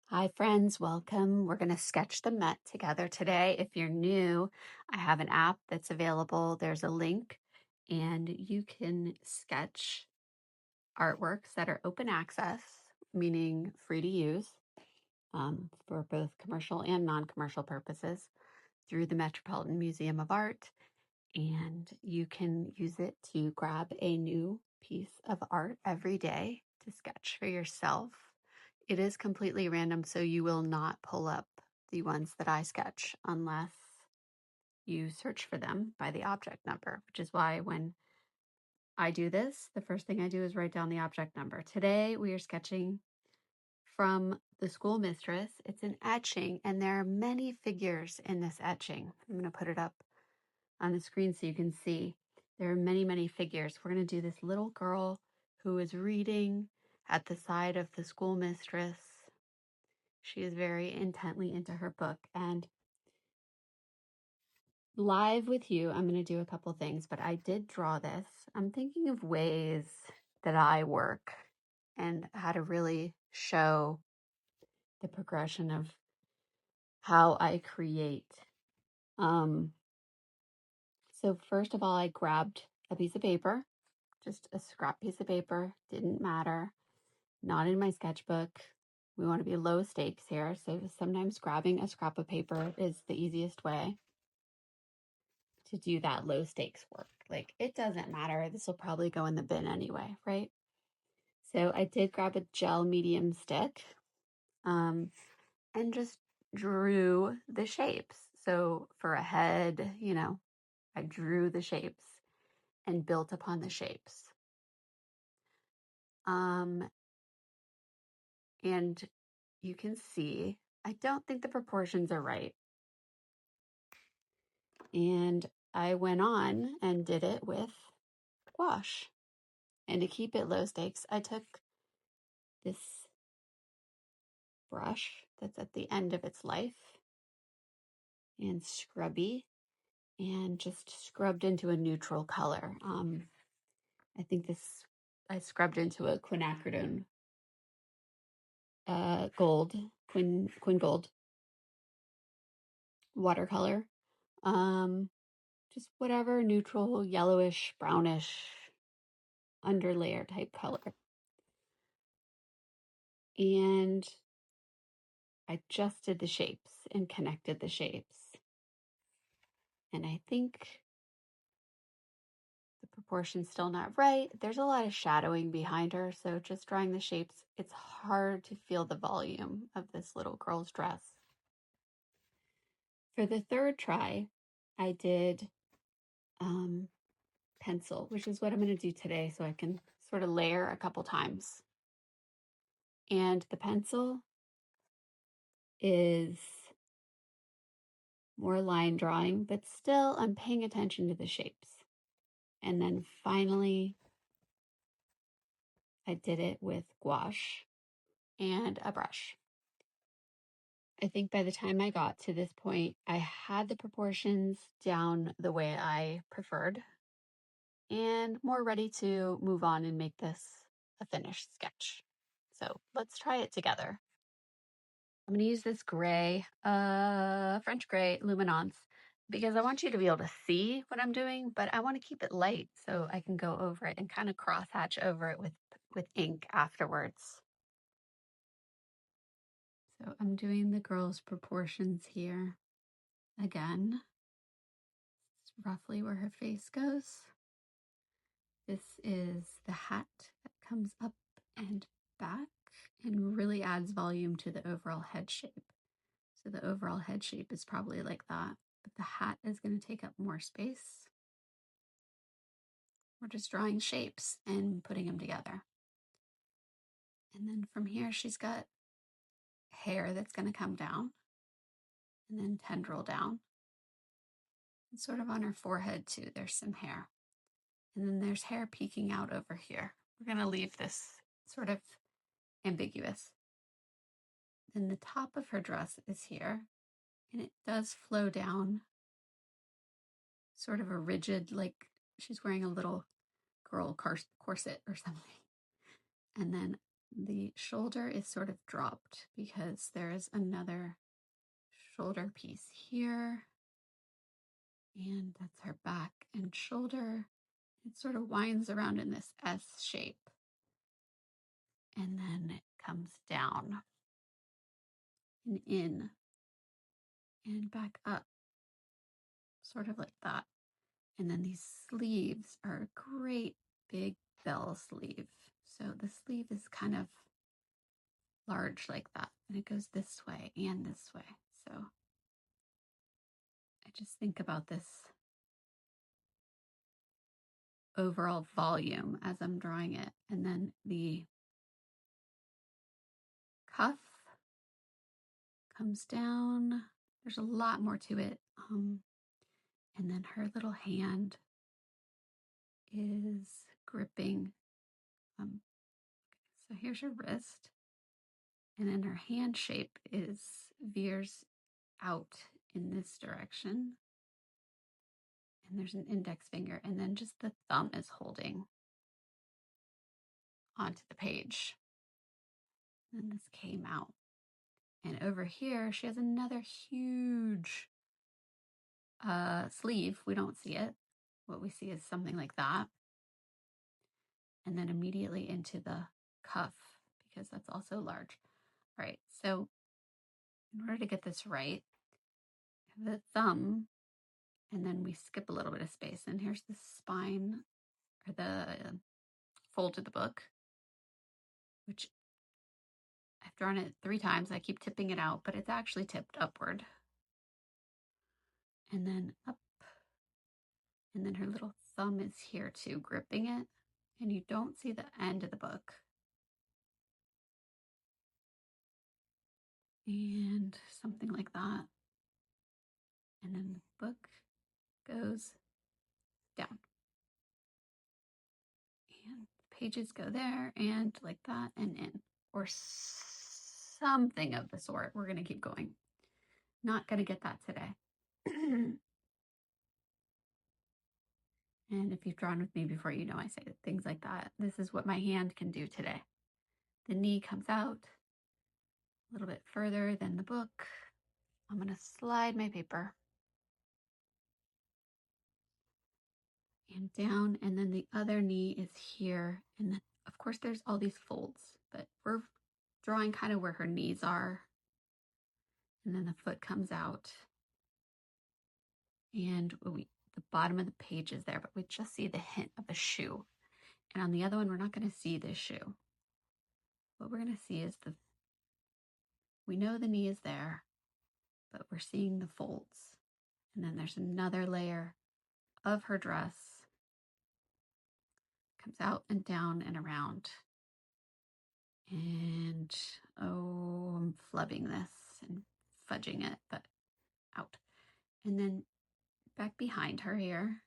Hi friends, welcome. We're going to sketch the Met together today. If you're new, I have an app that's available. There's a link and you can sketch artworks that are open access, meaning free to use for both commercial and non-commercial purposes through the Metropolitan Museum of Art. And you can use it to grab a new piece of art every day to sketch for yourself. It is completely random, so you will not pull up the ones that I sketch unless you search for them by the object number, which is why when I do this, the first thing I do is write down the object number. Today we are sketching from the School Mistress. It's an etching, and there are many figures in this etching. I'm going to put it up on the screen so you can see. There are many, many figures. We're going to do this little girl who is reading at the side of the School Mistress. She is very intently into her book. And live with you, I'm going to do a couple things, but I did draw this. I'm thinking of ways that I work and how to really show the progression of how I create. So first of all, I grabbed a piece of paper, just a scrap piece of paper, didn't matter, not in my sketchbook. We want to be low stakes here, so sometimes grabbing a scrap of paper is the easiest way to do that low stakes work. Like, it doesn't matter. This will probably go in the bin anyway, right? So I did grab a gel medium stick and just drew the shapes. So for a head, I drew the shapes and built upon the shapes. And you can see, I don't think the proportions are right. And I went on and did it with gouache. And to keep it low stakes, I took this brush that's at the end of its life and scrubby and just scrubbed into a neutral color. I think I scrubbed into a quinacridone gold, quin gold watercolor. Just whatever neutral, yellowish, brownish underlayer type color. And I just did the shapes and connected the shapes. And I think the proportion's still not right. There's a lot of shadowing behind her, so just drawing the shapes, it's hard to feel the volume of this little girl's dress. For the third try, I did pencil, which is what I'm going to do today, so I can sort of layer a couple times. And the pencil is more line drawing, but still I'm paying attention to the shapes. And then finally, I did it with gouache and a brush. I think by the time I got to this point, I had the proportions down the way I preferred and more ready to move on and make this a finished sketch. So let's try it together. I'm going to use this gray, French gray luminance because I want you to be able to see what I'm doing, but I want to keep it light so I can go over it and kind of crosshatch over it with ink afterwards. So I'm doing the girl's proportions here. Again, it's roughly where her face goes. This is the hat that comes up and back and really adds volume to the overall head shape. So the overall head shape is probably like that, but the hat is going to take up more space. We're just drawing shapes and putting them together. And then from here, she's got hair that's going to come down and then tendril down. And sort of on her forehead too, there's some hair. And then there's hair peeking out over here. We're going to leave this sort of ambiguous. Then the top of her dress is here, and it does flow down, sort of a rigid, like she's wearing a little girl corset or something. And then the shoulder is sort of dropped because there is another shoulder piece here, and that's her back and shoulder. It sort of winds around in this S shape, and then it comes down and in and back up, sort of like that. And then these sleeves are a great big bell sleeve. So the sleeve is kind of large like that, and it goes this way and this way. So I just think about this overall volume as I'm drawing it. And then the cuff comes down. There's a lot more to it. And then her little hand is gripping. So here's her wrist. And then her hand shape is veers out in this direction. And there's an index finger. And then just the thumb is holding onto the page. And this came out. And over here, she has another huge sleeve. We don't see it. What we see is something like that. And then immediately into the cuff, because that's also large. All right, so in order to get this right, the thumb, and then we skip a little bit of space. And here's the spine, or the fold of the book, which I've drawn it 3 times. I keep tipping it out, but it's actually tipped upward. And then up. And then her little thumb is here too, gripping it. And you don't see the end of the book. And something like that. And then the book goes down. And the pages go there and like that and in. Or something of the sort. We're going to keep going. Not going to get that today. And if you've drawn with me before, you know I say things like that. This is what my hand can do today. The knee comes out a little bit further than the book. I'm going to slide my paper and down, and then the other knee is here. And then, of course, there's all these folds, but we're drawing kind of where her knees are. And then the foot comes out. And the bottom of the page is there, but we just see the hint of a shoe. And on the other one, we're not going to see the shoe. What we're going to see is we know the knee is there, but we're seeing the folds. And then there's another layer of her dress. Comes out and down and around. And I'm flubbing this and fudging it, but out. And then back behind her here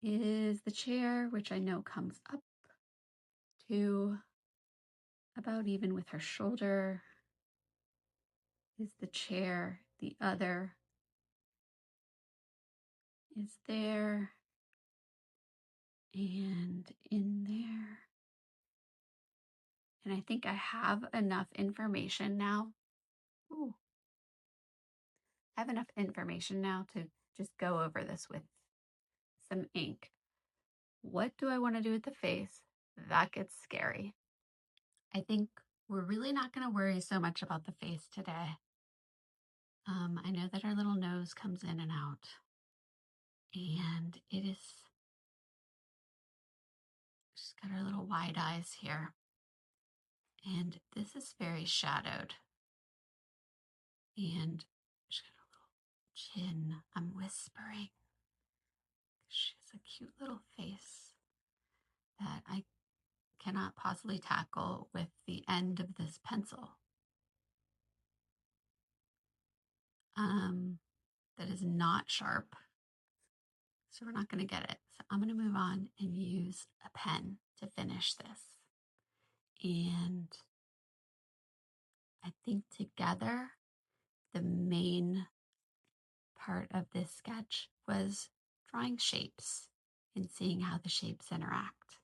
is the chair, which I know comes up to about even with her shoulder. Is the chair. The other is there and in there. And I think I have enough information now. Ooh. I have enough information now to just go over this with some ink. What do I want to do with the face? That gets scary. I think we're really not going to worry so much about the face today. I know that our little nose comes in and out. And it is just got our little wide eyes here. And this is very shadowed. And she's got a little chin. I'm whispering. She has a cute little face that I cannot possibly tackle with the end of this pencil. That is not sharp. So we're not going to get it. So I'm going to move on and use a pen to finish this. And I think together, the main part of this sketch was drawing shapes and seeing how the shapes interact.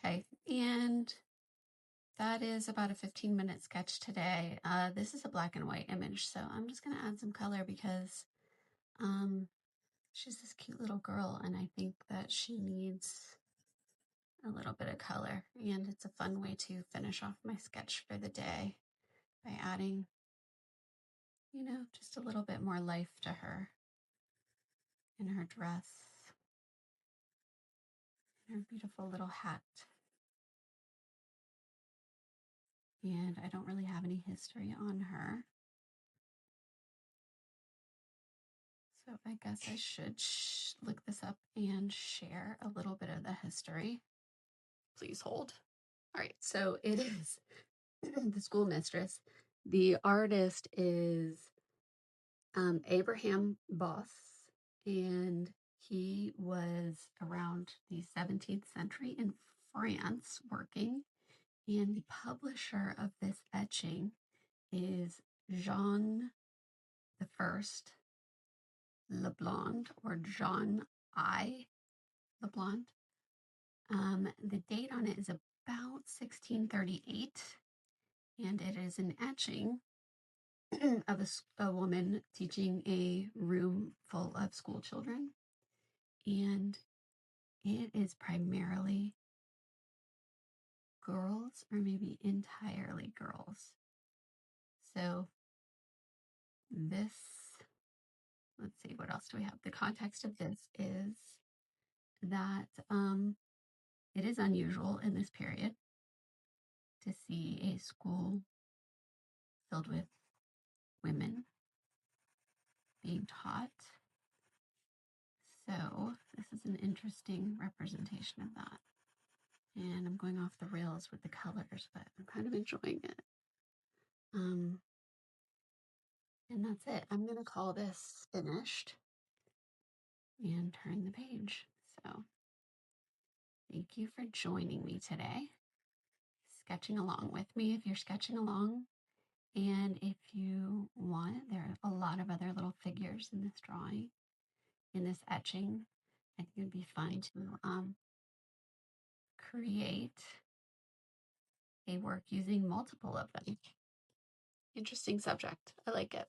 Okay, and that is about a 15-minute sketch today. This is a black and white image, so I'm just going to add some color because she's this cute little girl, and I think that she needs a little bit of color, and it's a fun way to finish off my sketch for the day by adding, just a little bit more life to her in her dress, in her beautiful little hat. And I don't really have any history on her, so I guess I should look this up and share a little bit of the history. Please hold. All right, so it is the School Mistress. The artist is Abraham Boss, and he was around the 17th century in France working, and the publisher of this etching is Jean the First Leblond, or John I. Leblond. The date on it is about 1638, and it is an etching of a woman teaching a room full of school children, and it is primarily girls, or maybe entirely girls. So this, let's see, what else do we have? The context of this is that it is unusual in this period to see a school filled with women being taught. So this is an interesting representation of that. And I'm going off the rails with the colors, but I'm kind of enjoying it. And that's it. I'm going to call this finished and turn the page. So thank you for joining me today, sketching along with me if you're sketching along. And if you want, there are a lot of other little figures in this drawing, in this etching. I think it'd be fun to create a work using multiple of them. Interesting subject. I like it.